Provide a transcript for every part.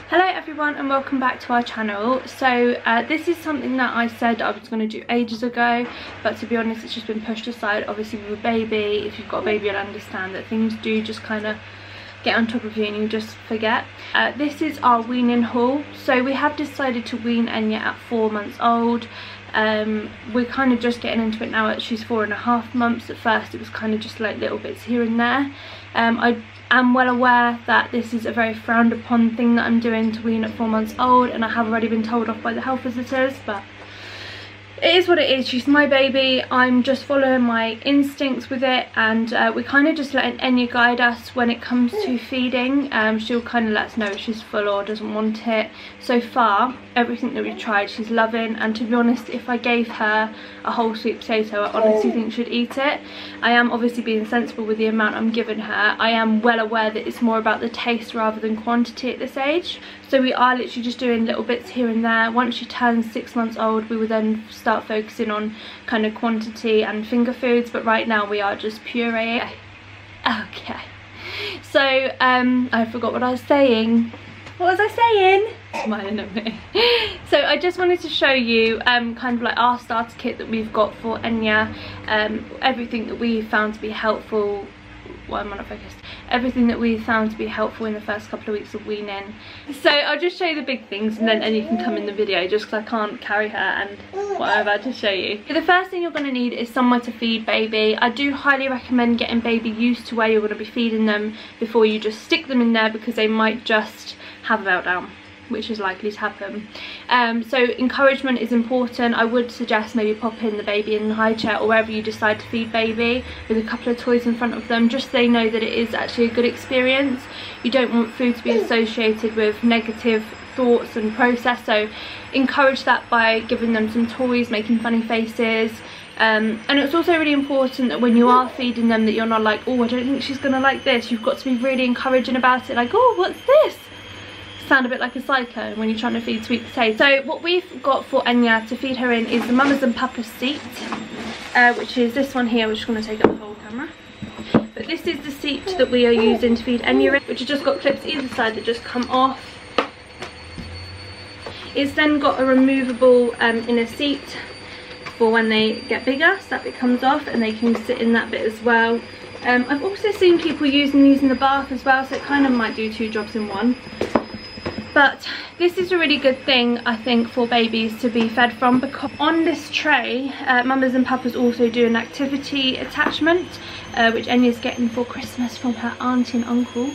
Hello everyone and welcome back to our channel. So this is something that I said I was going to do ages ago, but to be honest it's just been pushed aside. Obviously with a baby, if you've got a baby you'll understand that things do just kind of get on top of you and you just forget. This is our weaning haul. So we have decided to wean Enya at 4 months old. We're kind of just getting into it now that she's 4.5 months. At first it was kind of just like little bits here and there. I am well aware that this is a very frowned upon thing that I'm doing to wean at 4 months old, and I have already been told off by the health visitors, but it is what it is. She's my baby. I'm just following my instincts with it, and we're kind of just letting Enya guide us when it comes to feeding. She'll kind of let us know if she's full or doesn't want it. So far everything that we've tried she's loving, and to be honest if I gave her a whole sweet potato I honestly think she'd eat it. I am obviously being sensible with the amount I'm giving her. I am well aware that it's more about the taste rather than quantity at this age, so we are literally just doing little bits here and there. Once she turns 6 months old we will then start focusing on kind of quantity and finger foods, but right now we are just puree. Okay, so I forgot what I was saying. What was I saying? Smiling at me. So I just wanted to show you kind of like our starter kit that we've got for Enya. Everything that we found to be helpful. Why am I not focused? Everything that we found to be helpful in the first couple of weeks of weaning. So I'll just show you the big things, and then Enya can come in the video just because I can't carry her and what I'm about to show you. The first thing you're going to need is somewhere to feed baby. I do highly recommend getting baby used to where you're going to be feeding them before you just stick them in there, because they might just have a meltdown, which is likely to happen. So encouragement is important. I would suggest maybe popping the baby in the high chair or wherever you decide to feed baby with a couple of toys in front of them, just so they know that it is actually a good experience. You don't want food to be associated with negative thoughts and process, so encourage that by giving them some toys, making funny faces. And it's also really important that when you are feeding them that you're not like, oh I don't think she's gonna like this. You've got to be really encouraging about it, like, oh what's this? Sound a bit like a psycho when you're trying to feed sweet potato. So what we've got for Enya to feed her in is the Mamas and Papas seat, which is this one here. We're just going to take up the whole camera, but this is the seat that we are using to feed Enya in, which has just got clips either side that just come off. It's then got a removable inner seat for when they get bigger, so that bit comes off and they can sit in that bit as well. I've also seen people using these in the bath as well, so it kind of might do 2 jobs in one. But this is a really good thing I think for babies to be fed from, because on this tray Mamas and Papas also do an activity attachment which Enya's getting for Christmas from her auntie and uncle.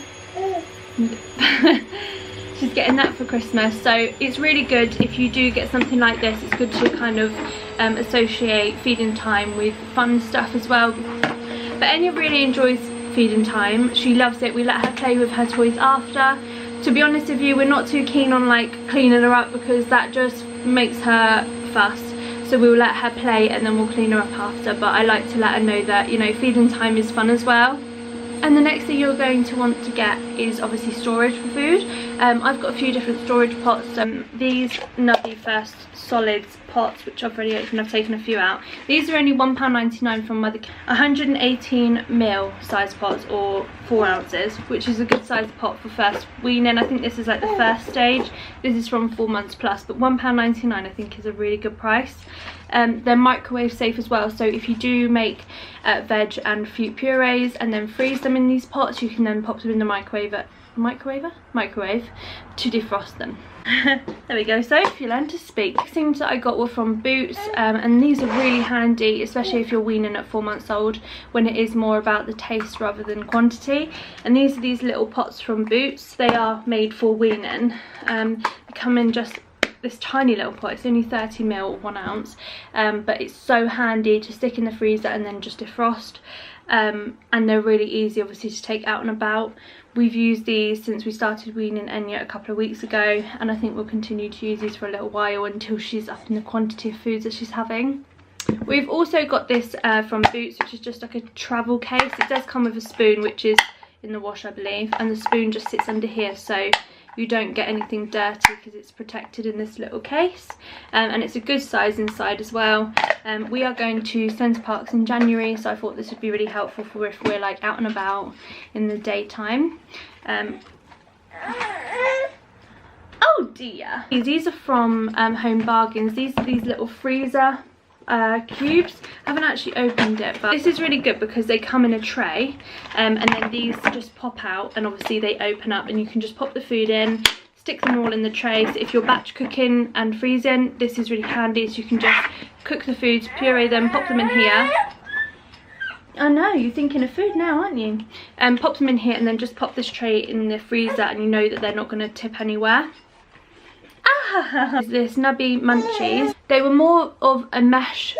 She's getting that for Christmas, so it's really good if you do get something like this. It's good to kind of associate feeding time with fun stuff as well. But Enya really enjoys feeding time. She loves it. We let her play with her toys after. To be honest with you, we're not too keen on like cleaning her up because that just makes her fuss. So we'll let her play and then we'll clean her up after. But I like to let her know that, you know, feeding time is fun as well. And the next thing you're going to want to get is obviously storage for food. I've got a few different storage pots. These Nubby First Solids pots, which I've already opened, I've taken a few out. These are only £1.99 from Mother. 118ml size pots, or 4 ounces, which is a good size pot for first weaning. I think this is like the first stage. This is from 4 months plus, but £1.99 I think is a really good price. They're microwave safe as well, so if you do make veg and fruit purees and then freeze them in these pots, you can then pop them in the microwave to defrost them. There we go. So if you learn to speak. Things that I got were from Boots, and these are really handy, especially if you're weaning at 4 months old, when it is more about the taste rather than quantity. And these are these little pots from Boots. They are made for weaning. They come in just this tiny little pot. It's only 30ml or 1 ounce, but it's so handy to stick in the freezer and then just defrost. And they're really easy obviously to take out and about. We've used these since we started weaning Enya a couple of weeks ago, and I think we'll continue to use these for a little while until she's up in the quantity of foods that she's having. We've also got this from Boots, which is just like a travel case. It does come with a spoon, which is in the wash I believe, and the spoon just sits under here, so you don't get anything dirty because it's protected in this little case. And it's a good size inside as well. We are going to Centre Parks in January, so I thought this would be really helpful for if we're like out and about in the daytime. idea. These are from Home Bargains. These are these little freezer cubes. I haven't actually opened it, but this is really good because they come in a tray, and then these just pop out, and obviously they open up and you can just pop the food in, stick them all in the tray. So if you're batch cooking and freezing, this is really handy, so you can just cook the foods, puree them, pop them in here. I know, you're thinking of food now, aren't you? Pop them in here and then just pop this tray in the freezer, and you know that they're not going to tip anywhere. This Nubby Munchies. They were more of a mesh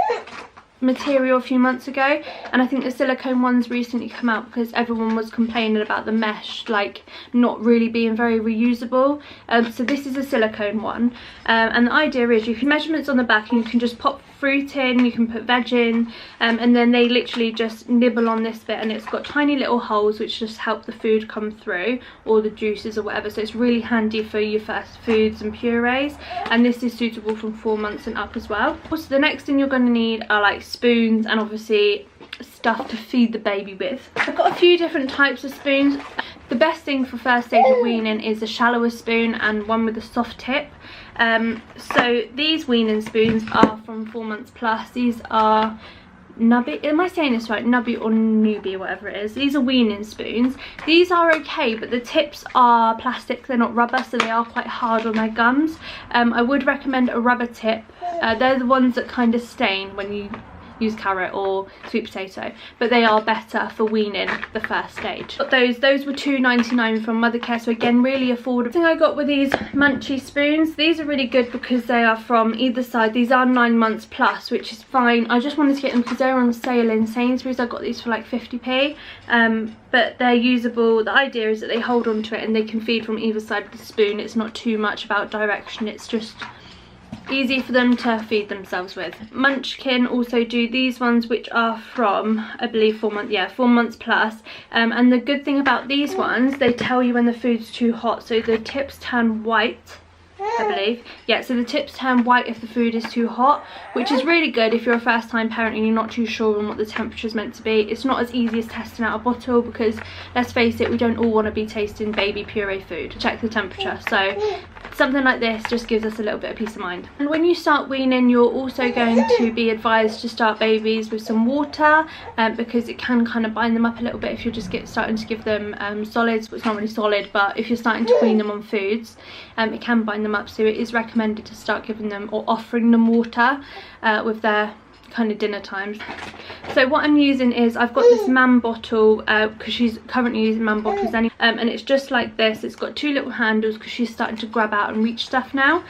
material a few months ago, and I think the silicone ones recently come out because everyone was complaining about the mesh like not really being very reusable. So this is a silicone one, and the idea is you can measurements on the back and you can just pop fruit in, you can put veg in, and then they literally just nibble on this bit, and it's got tiny little holes which just help the food come through, or the juices or whatever. So it's really handy for your fast foods and purees, and this is suitable from 4 months and up as well. Also, the next thing you're going to need are like spoons and obviously stuff to feed the baby with. I've got a few different types of spoons. The best thing for first stage of weaning is a shallower spoon and one with a soft tip. So these weaning spoons are from 4 months plus. These are Nubby, am I saying this right? Nubby or Newbie, whatever it is. These are weaning spoons. These are okay, but the tips are plastic, they're not rubber, so they are quite hard on their gums. I would recommend a rubber tip. They're the ones that kind of stain when you use carrot or sweet potato, but they are better for weaning the first stage. But those were £2.99 from Mothercare, so again really affordable. The thing I got with these Munchie spoons, these are really good because they are from either side. These are 9 months plus, which is fine. I just wanted to get them because they're on sale in Sainsbury's. I got these for like 50p, but they're usable. The idea is that they hold on to it and they can feed from either side of the spoon. It's not too much about direction, it's just easy for them to feed themselves with. Munchkin also do these ones, which are from, I believe, 4 months, yeah, 4 months plus. And the good thing about these ones, they tell you when the food's too hot, so the tips turn white, I believe. Yeah, so the tips turn white if the food is too hot, which is really good if you're a first time parent and you're not too sure on what the temperature is meant to be. It's not as easy as testing out a bottle because, let's face it, we don't all want to be tasting baby puree food. Check the temperature. So something like this just gives us a little bit of peace of mind. And when you start weaning, you're also going to be advised to start babies with some water, because it can kind of bind them up a little bit if you're just starting to give them solids. Well, it's not really solid, but if you're starting to wean them on foods, it can bind them up. So it is recommended to start giving them or offering them water with their kind of dinner times. So what I'm using is, I've got this mam bottle because she's currently using mam bottles anyway, and it's just like this. It's got 2 little handles because she's starting to grab out and reach stuff now.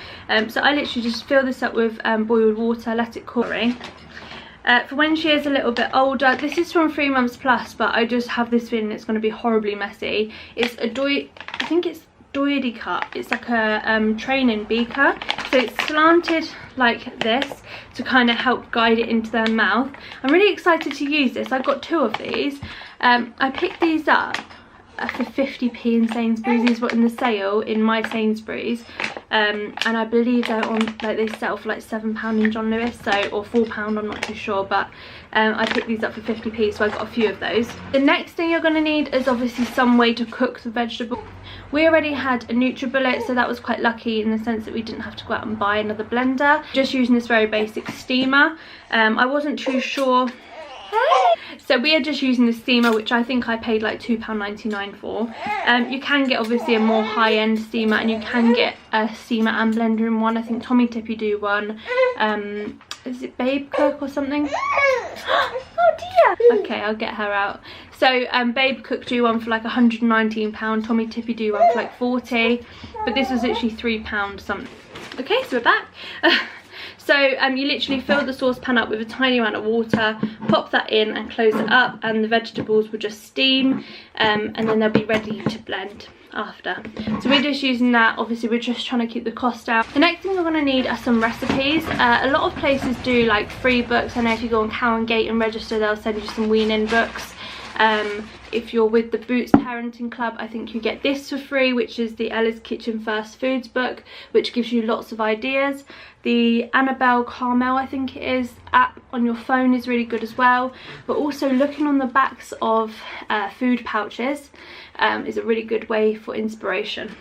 So I literally just fill this up with boiled water, let it cool. For when she is a little bit older, this is from 3 months plus, but I just have this feeling it's going to be horribly messy. It's a I think it's doily cup. It's like a training beaker, so it's slanted like this to kind of help guide it into their mouth. I'm really excited to use this. I've got 2 of these. I picked these up for 50p in Sainsbury's. These were in the sale in my Sainsbury's, and I believe they're on, like, they sell for like £7 in John Lewis, so, or £4, I'm not too sure, but I picked these up for 50p, so I got a few of those. The next thing you're going to need is obviously some way to cook the vegetable. We already had a NutriBullet, so that was quite lucky in the sense that we didn't have to go out and buy another blender. Just using this very basic steamer. I wasn't too sure. So we are just using the steamer, which I think I paid like £2.99 for. You can get obviously a more high-end steamer, and you can get a steamer and blender in one. I think Tommy Tippy do one. Is it Babe Cook or something? Oh dear! Okay, I'll get her out. So Babe Cook do one for like £119, Tommy Tippy do one for like 40, but this was literally £3 something. Okay, so we're back. So you literally fill the saucepan up with a tiny amount of water, pop that in and close it up, and the vegetables will just steam, and then they'll be ready to blend after. So we're just using that. Obviously we're just trying to keep the cost down. The next thing we're going to need are some recipes. A lot of places do like free books. I know if you go on Cow and Gate and register, they'll send you some weaning books. If you're with the Boots Parenting Club, I think you get this for free, which is the Ella's Kitchen First Foods book, which gives you lots of ideas. The Annabelle Carmel, I think it is, app on your phone is really good as well. But also looking on the backs of food pouches is a really good way for inspiration.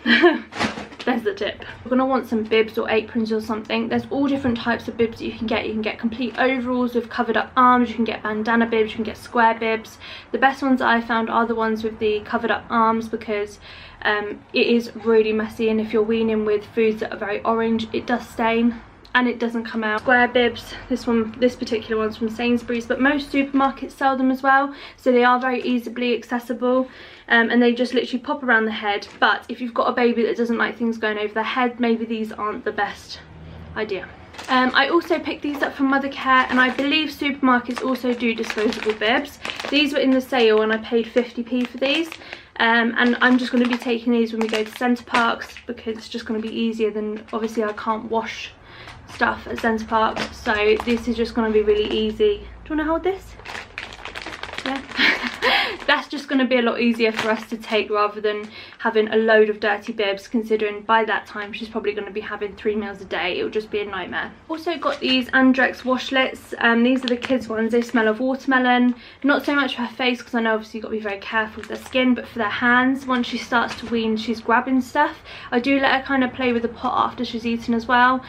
there's the tip. You're going to want some bibs or aprons or something. There's all different types of bibs that you can get. You can get complete overalls with covered up arms, you can get bandana bibs, you can get square bibs. The best ones I found are the ones with the covered up arms, because it is really messy, and if you're weaning with foods that are very orange, it does stain and it doesn't come out. Square bibs, this particular one's from Sainsbury's, but most supermarkets sell them as well, so they are very easily accessible, and they just literally pop around the head. But if you've got a baby that doesn't like things going over their head, maybe these aren't the best idea. I also picked these up from Mothercare, and I believe supermarkets also do disposable bibs. These were in the sale and I paid 50p for these. And I'm just going to be taking these when we go to Centre Parks, because it's just going to be easier than, obviously I can't wash stuff at Centre Parks, so this is just going to be really easy. Do you want to hold this? Yeah. That's just going to be a lot easier for us to take, rather than having a load of dirty bibs, considering by that time she's probably going to be having 3 meals a day. It will just be a nightmare. Also got these Andrex washlets. These are the kids ones. They smell of watermelon. Not so much for her face, because I know obviously you've got to be very careful with their skin, but for their hands, once she starts to wean, she's grabbing stuff. I do let her kind of play with the pot after she's eaten as well,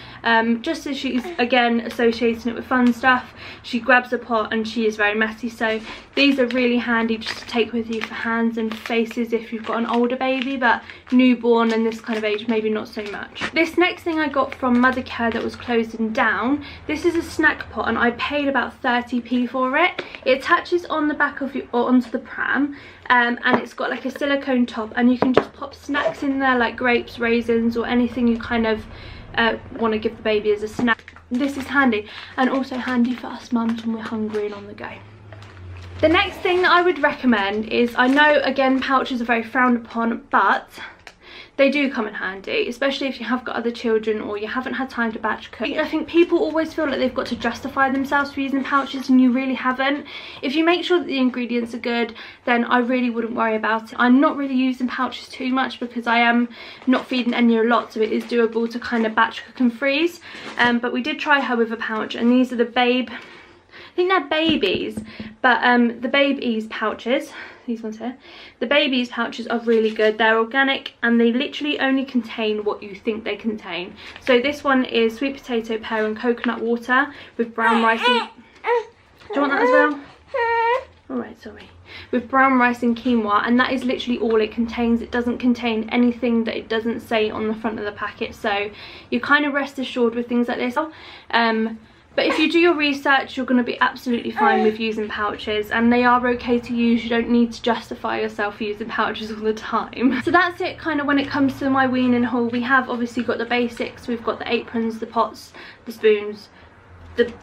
just as she's again associating it with fun stuff. She grabs a pot and she is very messy, so these are really handy just to take with you for hands and faces if you've got an older baby, but newborn and this kind of age maybe not so much. This next thing I got from Mothercare that was closing down, this is a snack pot, and I paid about 30p for it. It attaches on the back of you, or onto the pram, and it's got like a silicone top, and you can just pop snacks in there like grapes, raisins, or anything you kind of want to give the baby as a snack. This is handy, and also handy for us mums when we're hungry and on the go. The next thing that I would recommend is, I know again pouches are very frowned upon, but they do come in handy, especially if you have got other children or you haven't had time to batch cook. I think people always feel like they've got to justify themselves for using pouches, and you really haven't. If you make sure that the ingredients are good, then I really wouldn't worry about it. I'm not really using pouches too much because I am not feeding Enya a lot, so it is doable to kind of batch cook and freeze. But we did try her with a pouch, and these are the Babe, I think they're babies, but the Babies pouches, these ones here, the Babies pouches are really good. They're organic and they literally only contain what you think they contain. So this one is sweet potato, pear and coconut water with brown rice and... Do you want that as well? Alright, sorry. With brown rice and quinoa, and that is literally all it contains. It doesn't contain anything that it doesn't say on the front of the packet, so you kind of rest assured with things like this. But if you do your research, you're going to be absolutely fine with using pouches, and they are okay to use. You don't need to justify yourself for using pouches all the time. So that's it kind of when it comes to my weaning haul. We have obviously got the basics. We've got the aprons, the pots, the spoons, the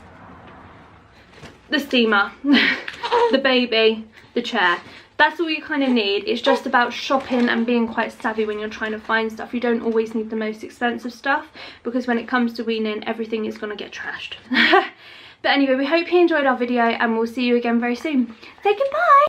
steamer, the baby, the chair. That's all you kind of need. It's just about shopping and being quite savvy when you're trying to find stuff. You don't always need the most expensive stuff, because when it comes to weaning, everything is going to get trashed. But anyway, we hope you enjoyed our video, and we'll see you again very soon. Say goodbye!